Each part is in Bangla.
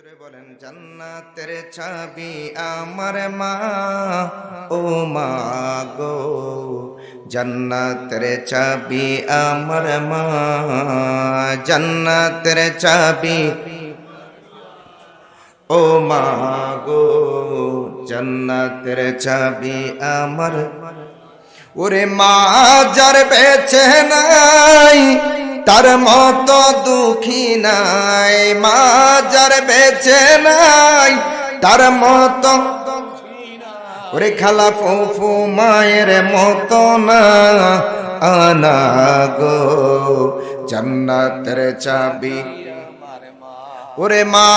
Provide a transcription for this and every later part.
জোরে বলেন জান্নাতের চাবি আমার মা ও মা গো, জান্নাতের চাবি আমার মা, জান্নাতের চাবি ও মা গো, জান্নাতের চাবি আমার। ওরে মা যার বেঁচে নাই তার মতো দুঃখী নাই, মা যার বেঁচে নাই তার মতো, ওরে খালা ফুফু মায়ের মতো না আনা গো, জান্নাতের চাবি। ওরে মা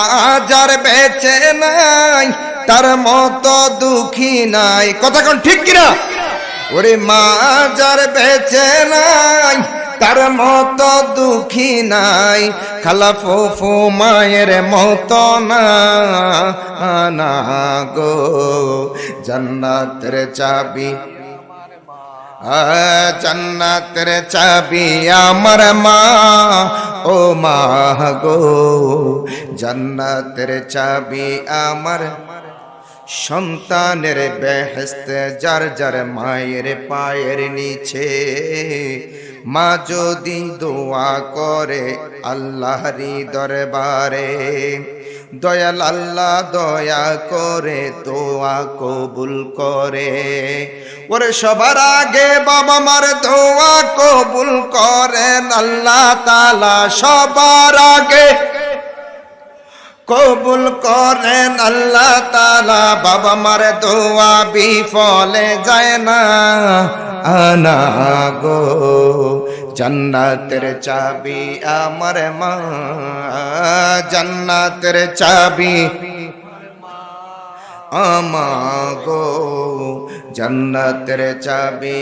যার বেঁচে নাই তার মতো দুঃখী নাই, কথা কোন ঠিক কিনা? ওরে মা যার বেঁচে নাই তার মতো দুঃখী নাই, খালা ফুফু মায়ের মতো না না গো, জান্নাতের চাবি, জান্নাতের চাবি আমার মা ও মা গো, জান্নাতের চাবি আমার। সন্তানের বেহেশতে যার যার মায়ের পায়ের নিচে, মা যদি দোয়া করে আল্লাহরই দরবারে, দয়াল আল্লাহ দয়া করে দোয়া কবুল করে। ওরে সবার আগে বাবা মার দোয়া কবুল করেন আল্লাহ তাআলা, সবার আগে কবুল করেন আল্লাহ তাআলা, বাবা মার দোয়া বিফলে যায় না আনা গো, জান্নাতের চাবি আমার মা, জান্নাতের চাবি আমা গো, জান্নাতের চাবি।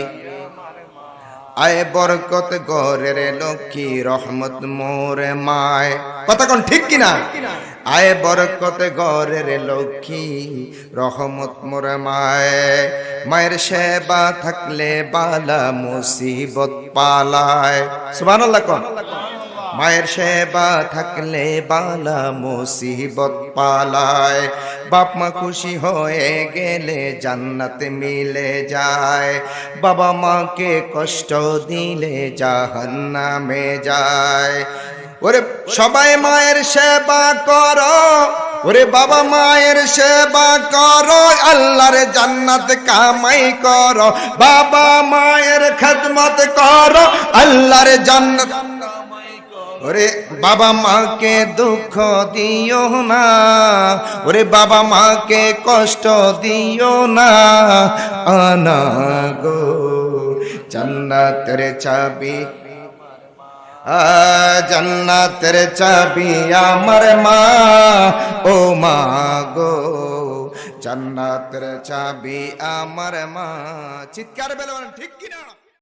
আয় বরকত ঘরের লক্ষ্মী রহমত মোরে মায়, কথা কোন ঠিক কিনা? আয় বরকত ঘরের লক্ষ্মী রহমত মোরে মায়, মায়ের সেবা থাকলে বালা মুসিবত পালায়, সুবহানাল্লাহ কোন। মায়ের সেবা থাকলে বালা মুসিবত পালায়, বাপ মা খুশি হয়ে গেলে জান্নাত মিলে যায়, বাবা মাকে কষ্ট দিলে জাহান্নামে যায়। ওরে সবাই মায়ের সেবা করো, ওরে বাবা মায়ের সেবা করো, আল্লাহর জান্নাত কামাই করো, বাবা মায়ের খেদমত করো, আল্লাহর জান্নাত। ওরে বাবা মাকে দুঃখ দিও না, ওরে বাবা মাকে কষ্ট দিও না আনা গো, জান্নাতের চাবি, জান্নাতের চাবি আমার মা ও মা গো, জান্নাতের চাবি আমার মা। চিৎকার বেলা ঠিক কিনা?